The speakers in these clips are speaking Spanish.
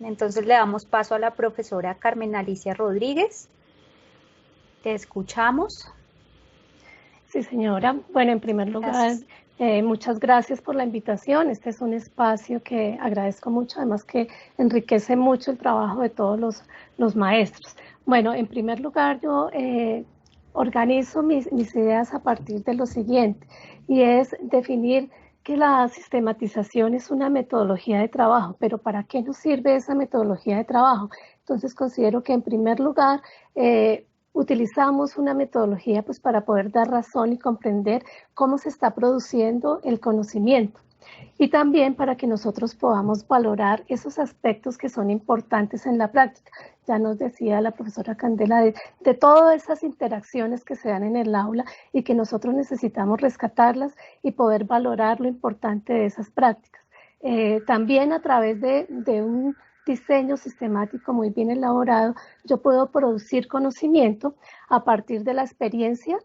Entonces le damos paso a la profesora Carmen Alicia Rodríguez. Te escuchamos. Sí, señora. Bueno, en primer lugar, Gracias. muchas gracias por la invitación. Este es un espacio que agradezco mucho, además que enriquece mucho el trabajo de todos los maestros. Bueno, en primer lugar, yo organizo mis ideas a partir de lo siguiente, y es definir que la sistematización es una metodología de trabajo, pero ¿para qué nos sirve esa metodología de trabajo? Entonces considero que en primer lugar, utilizamos una metodología pues para poder dar razón y comprender cómo se está produciendo el conocimiento, y también para que nosotros podamos valorar esos aspectos que son importantes en la práctica. Ya nos decía la profesora Candela de todas esas interacciones que se dan en el aula y que nosotros necesitamos rescatarlas y poder valorar lo importante de esas prácticas. También a través de un diseño sistemático muy bien elaborado, yo puedo producir conocimiento a partir de la experiencia,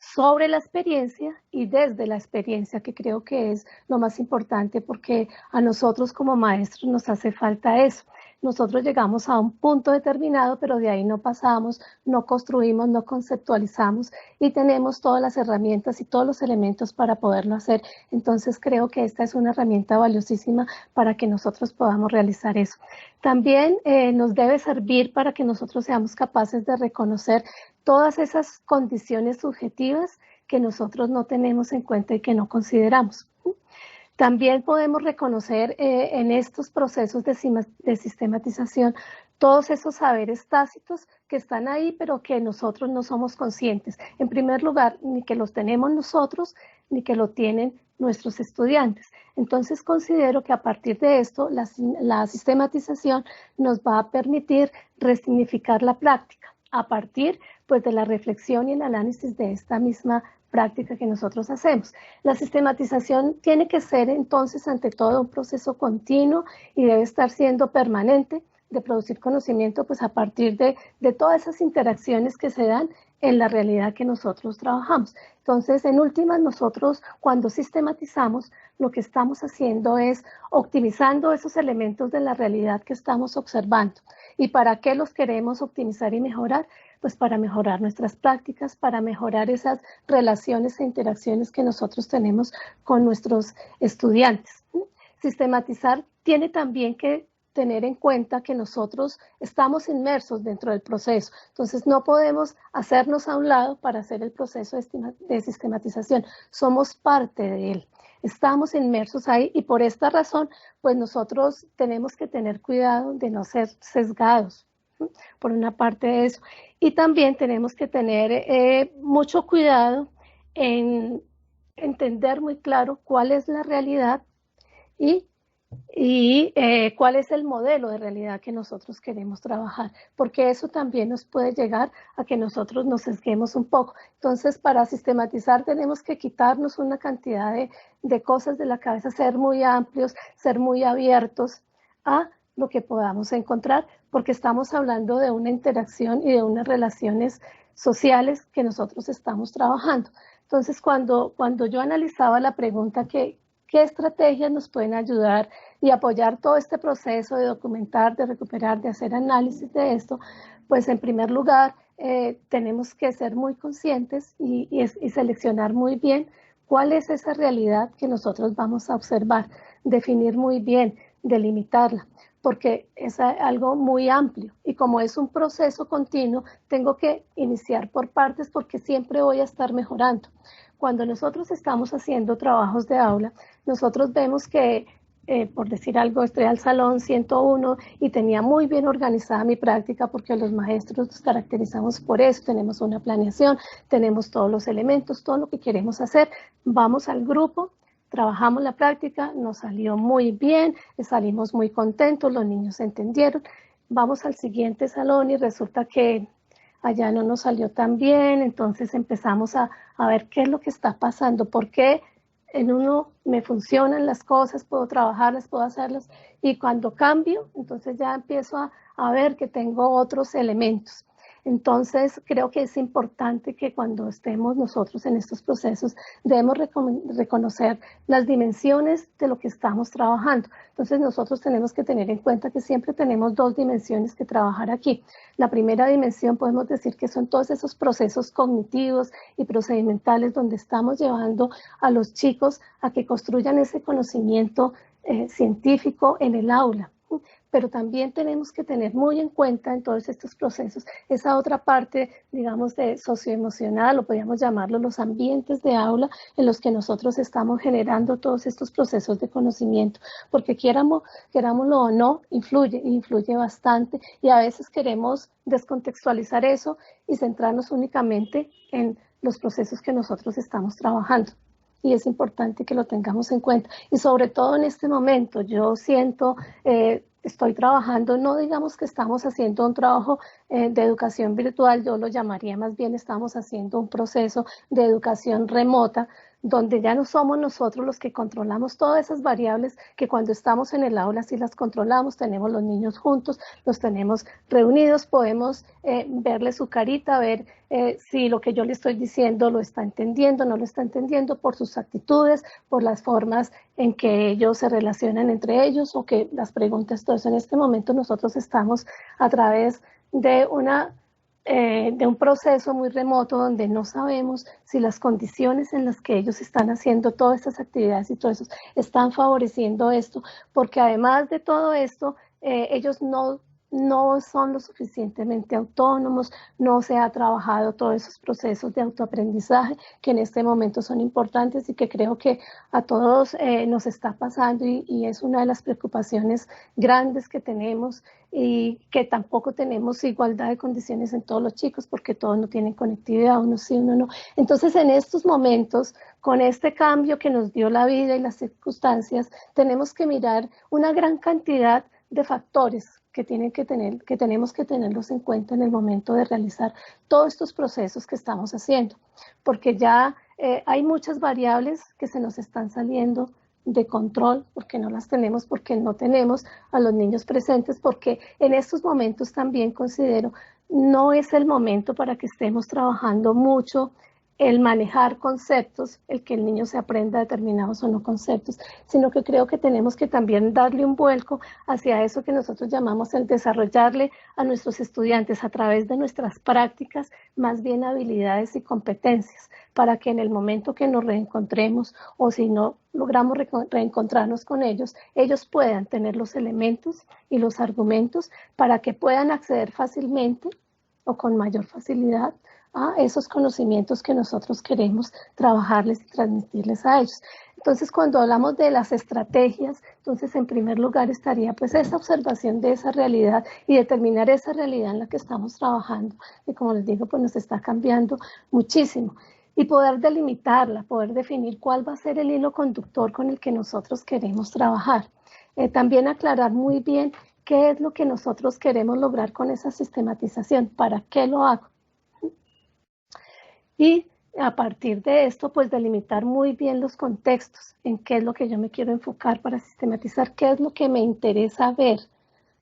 sobre la experiencia y desde la experiencia, que creo que es lo más importante, porque a nosotros como maestros nos hace falta eso. Nosotros llegamos a un punto determinado, pero de ahí no pasamos, no construimos, no conceptualizamos y tenemos todas las herramientas y todos los elementos para poderlo hacer. Entonces creo que esta es una herramienta valiosísima para que nosotros podamos realizar eso. También nos debe servir para que nosotros seamos capaces de reconocer todas esas condiciones subjetivas que nosotros no tenemos en cuenta y que no consideramos. También podemos reconocer en estos procesos de sistematización todos esos saberes tácitos que están ahí, pero que nosotros no somos conscientes. En primer lugar, ni que los tenemos nosotros, ni que lo tienen nuestros estudiantes. Entonces considero que a partir de esto, la sistematización nos va a permitir resignificar la práctica a partir pues, de la reflexión y el análisis de esta misma práctica que nosotros hacemos. La sistematización tiene que ser entonces ante todo un proceso continuo y debe estar siendo permanente, de producir conocimiento pues a partir de todas esas interacciones que se dan en la realidad que nosotros trabajamos. Entonces, en últimas, nosotros cuando sistematizamos, lo que estamos haciendo es optimizando esos elementos de la realidad que estamos observando. ¿Y para qué los queremos optimizar y mejorar? Pues para mejorar nuestras prácticas, para mejorar esas relaciones e interacciones que nosotros tenemos con nuestros estudiantes. Sistematizar tiene también que tener en cuenta que nosotros estamos inmersos dentro del proceso, entonces no podemos hacernos a un lado para hacer el proceso de sistematización, somos parte de él, estamos inmersos ahí y por esta razón pues nosotros tenemos que tener cuidado de no ser sesgados, por una parte de eso, y también tenemos que tener mucho cuidado en entender muy claro cuál es la realidad y cuál es el modelo de realidad que nosotros queremos trabajar, porque eso también nos puede llegar a que nosotros nos sesguemos un poco. Entonces, para sistematizar tenemos que quitarnos una cantidad de cosas de la cabeza, ser muy amplios, ser muy abiertos a lo que podamos encontrar, porque estamos hablando de una interacción y de unas relaciones sociales que nosotros estamos trabajando. Entonces, cuando yo analizaba la pregunta que qué estrategias nos pueden ayudar y apoyar todo este proceso de documentar, de recuperar, de hacer análisis de esto, pues en primer lugar tenemos que ser muy conscientes y seleccionar muy bien cuál es esa realidad que nosotros vamos a observar, definir muy bien, delimitarla, porque es algo muy amplio y como es un proceso continuo, tengo que iniciar por partes porque siempre voy a estar mejorando. Cuando nosotros estamos haciendo trabajos de aula, nosotros vemos que, por decir algo, estoy al salón 101 y tenía muy bien organizada mi práctica porque los maestros nos caracterizamos por eso, tenemos una planeación, tenemos todos los elementos, todo lo que queremos hacer, vamos al grupo, trabajamos la práctica, nos salió muy bien, salimos muy contentos, los niños entendieron, vamos al siguiente salón y resulta que allá no nos salió tan bien, entonces empezamos a ver qué es lo que está pasando, por qué en uno me funcionan las cosas, puedo trabajarlas, puedo hacerlas, y cuando cambio, entonces ya empiezo a ver que tengo otros elementos. Entonces, creo que es importante que cuando estemos nosotros en estos procesos, debemos reconocer las dimensiones de lo que estamos trabajando. Entonces, nosotros tenemos que tener en cuenta que siempre tenemos dos dimensiones que trabajar aquí. La primera dimensión podemos decir que son todos esos procesos cognitivos y procedimentales donde estamos llevando a los chicos a que construyan ese conocimiento científico en el aula. Pero también tenemos que tener muy en cuenta en todos estos procesos esa otra parte, digamos, de socioemocional, o podríamos llamarlo los ambientes de aula en los que nosotros estamos generando todos estos procesos de conocimiento, porque querámoslo o no, influye bastante, y a veces queremos descontextualizar eso y centrarnos únicamente en los procesos que nosotros estamos trabajando. Y es importante que lo tengamos en cuenta. Y sobre todo en este momento, yo siento, estoy trabajando, no digamos que estamos haciendo un trabajo de educación virtual, yo lo llamaría más bien estamos haciendo un proceso de educación remota, donde ya no somos nosotros los que controlamos todas esas variables que cuando estamos en el aula sí las controlamos, tenemos los niños juntos, los tenemos reunidos, podemos verle su carita, ver si lo que yo le estoy diciendo lo está entendiendo, no lo está entendiendo, por sus actitudes, por las formas en que ellos se relacionan entre ellos, o que las preguntas. Entonces, en este momento nosotros estamos a través de un proceso muy remoto donde no sabemos si las condiciones en las que ellos están haciendo todas estas actividades y todo eso están favoreciendo esto, porque además de todo esto, ellos no son lo suficientemente autónomos, no se ha trabajado todos esos procesos de autoaprendizaje que en este momento son importantes y que creo que a todos nos está pasando, y es una de las preocupaciones grandes que tenemos, y que tampoco tenemos igualdad de condiciones en todos los chicos porque todos no tienen conectividad, uno sí, uno no. Entonces, en estos momentos, con este cambio que nos dio la vida y las circunstancias, tenemos que mirar una gran cantidad de factores que tenemos que tenerlos en cuenta en el momento de realizar todos estos procesos que estamos haciendo, porque ya hay muchas variables que se nos están saliendo de control, porque no las tenemos, porque no tenemos a los niños presentes, porque en estos momentos también considero no es el momento para que estemos trabajando mucho el manejar conceptos, el que el niño se aprenda determinados o no conceptos, sino que creo que tenemos que también darle un vuelco hacia eso que nosotros llamamos el desarrollarle a nuestros estudiantes a través de nuestras prácticas, más bien habilidades y competencias, para que en el momento que nos reencontremos, o si no logramos reencontrarnos con ellos, ellos puedan tener los elementos y los argumentos para que puedan acceder fácilmente o con mayor facilidad a esos conocimientos que nosotros queremos trabajarles y transmitirles a ellos. Entonces, cuando hablamos de las estrategias, entonces en primer lugar estaría pues esa observación de esa realidad y determinar esa realidad en la que estamos trabajando, y como les digo, pues nos está cambiando muchísimo. Y poder delimitarla, poder definir cuál va a ser el hilo conductor con el que nosotros queremos trabajar. También aclarar muy bien qué es lo que nosotros queremos lograr con esa sistematización, para qué lo hago. Y a partir de esto, pues delimitar muy bien los contextos, en qué es lo que yo me quiero enfocar para sistematizar, qué es lo que me interesa ver.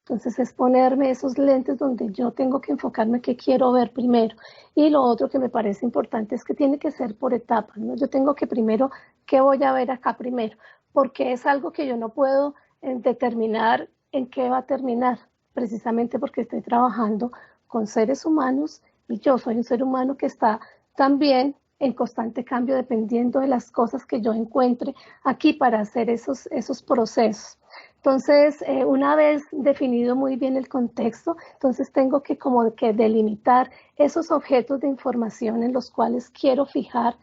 Entonces es ponerme esos lentes donde yo tengo que enfocarme qué quiero ver primero. Y lo otro que me parece importante es que tiene que ser por etapas, ¿no? Yo tengo que primero, ¿qué voy a ver acá primero? Porque es algo que yo no puedo determinar en qué va a terminar, precisamente porque estoy trabajando con seres humanos y yo soy un ser humano que está también en constante cambio dependiendo de las cosas que yo encuentre aquí para hacer esos procesos. Entonces, una vez definido muy bien el contexto, entonces tengo que como que delimitar esos objetos de información en los cuales quiero fijar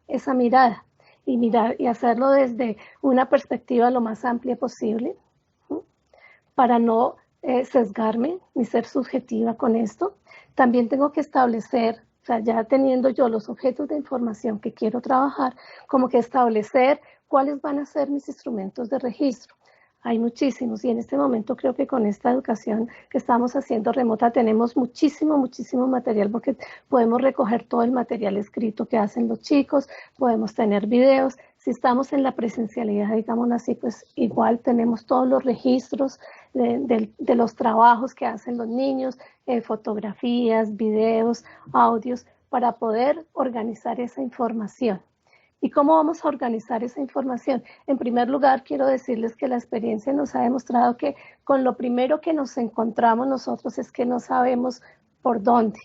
esa mirada y hacerlo desde una perspectiva lo más amplia posible, ¿sí? Para no sesgarme ni ser subjetiva con esto. También tengo que establecer, o sea, ya teniendo yo los objetos de información que quiero trabajar, como que establecer cuáles van a ser mis instrumentos de registro. Hay muchísimos, y en este momento creo que con esta educación que estamos haciendo remota tenemos muchísimo material, porque podemos recoger todo el material escrito que hacen los chicos, podemos tener videos, Si estamos en la presencialidad, digámoslo así, pues igual tenemos todos los registros de los trabajos que hacen los niños, fotografías, videos, audios, para poder organizar esa información. ¿Y cómo vamos a organizar esa información? En primer lugar, quiero decirles que la experiencia nos ha demostrado que con lo primero que nos encontramos nosotros es que no sabemos por dónde.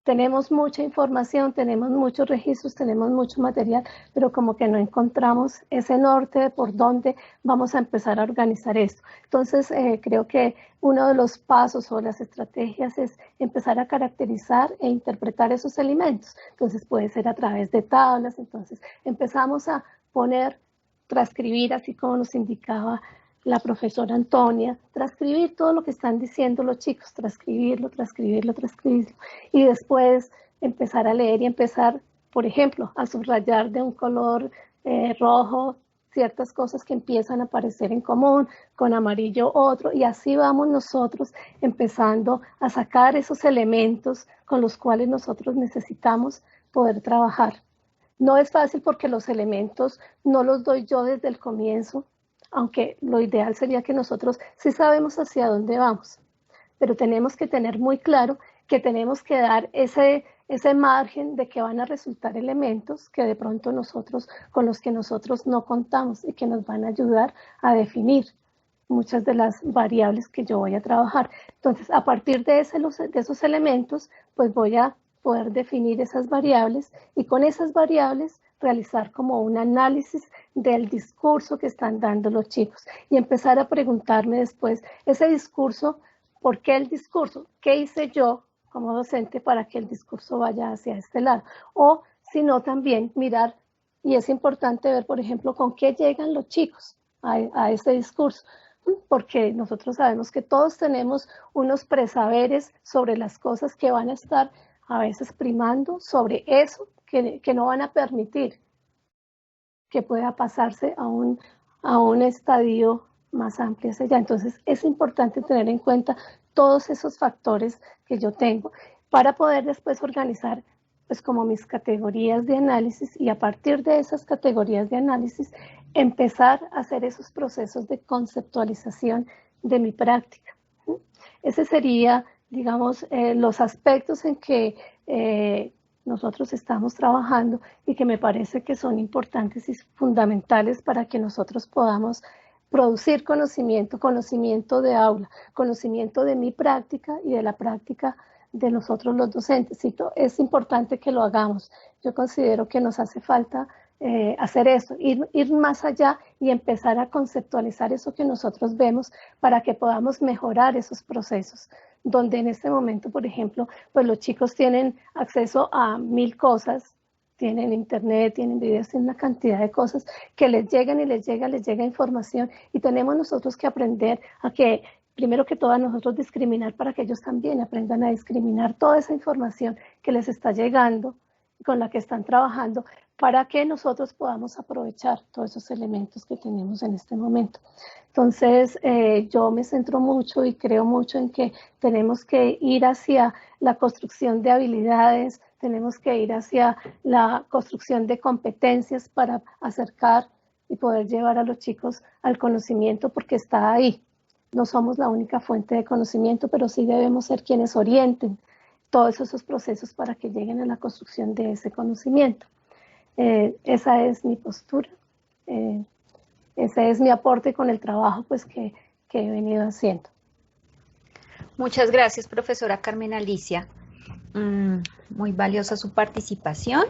Tenemos mucha información, tenemos muchos registros, tenemos mucho material, pero como que no encontramos ese norte de por dónde vamos a empezar a organizar esto. Entonces, creo que uno de los pasos o las estrategias es empezar a caracterizar e interpretar esos elementos. Entonces, puede ser a través de tablas. Entonces, empezamos a poner, transcribir, así como nos indicaba la profesora Antonia, transcribir todo lo que están diciendo los chicos, transcribirlo, transcribirlo, transcribirlo, y después empezar a leer y empezar, por ejemplo, a subrayar de un color rojo ciertas cosas que empiezan a aparecer en común, con amarillo otro, y así vamos nosotros empezando a sacar esos elementos con los cuales nosotros necesitamos poder trabajar. No es fácil porque los elementos no los doy yo desde el comienzo, aunque lo ideal sería que nosotros sí sabemos hacia dónde vamos, pero tenemos que tener muy claro que tenemos que dar ese margen de que van a resultar elementos que de pronto nosotros, con los que nosotros no contamos y que nos van a ayudar a definir muchas de las variables que yo voy a trabajar. Entonces, a partir de esos elementos, pues voy a poder definir esas variables y con esas variables realizar como un análisis del discurso que están dando los chicos y empezar a preguntarme después, ese discurso, ¿por qué el discurso? ¿Qué hice yo como docente para que el discurso vaya hacia este lado? O si no, también mirar, y es importante ver, por ejemplo, con qué llegan los chicos a ese discurso, porque nosotros sabemos que todos tenemos unos presaberes sobre las cosas que van a estar a veces primando sobre eso que no van a permitir que pueda pasarse a un estadio más amplio hacia allá. Entonces es importante tener en cuenta todos esos factores que yo tengo para poder después organizar pues como mis categorías de análisis y a partir de esas categorías de análisis empezar a hacer esos procesos de conceptualización de mi práctica. Ese sería, digamos, los aspectos en que nosotros estamos trabajando y que me parece que son importantes y fundamentales para que nosotros podamos producir conocimiento de aula, conocimiento de mi práctica y de la práctica de nosotros los docentes. Es importante que lo hagamos. Yo considero que nos hace falta hacer eso, ir más allá y empezar a conceptualizar eso que nosotros vemos para que podamos mejorar esos procesos, donde en este momento, por ejemplo, pues los chicos tienen acceso a 1000 cosas, tienen internet, tienen videos, tienen una cantidad de cosas que les llegan y les llega información y tenemos nosotros que aprender a que, primero que todo, a nosotros discriminar para que ellos también aprendan a discriminar toda esa información que les está llegando, con la que están trabajando, para que nosotros podamos aprovechar todos esos elementos que tenemos en este momento. Entonces, yo me centro mucho y creo mucho en que tenemos que ir hacia la construcción de habilidades, tenemos que ir hacia la construcción de competencias para acercar y poder llevar a los chicos al conocimiento porque está ahí. No somos la única fuente de conocimiento, pero sí debemos ser quienes orienten todos esos procesos para que lleguen a la construcción de ese conocimiento. Esa es mi postura, ese es mi aporte con el trabajo pues, que he venido haciendo. Muchas gracias, profesora Carmen Alicia. Muy valiosa su participación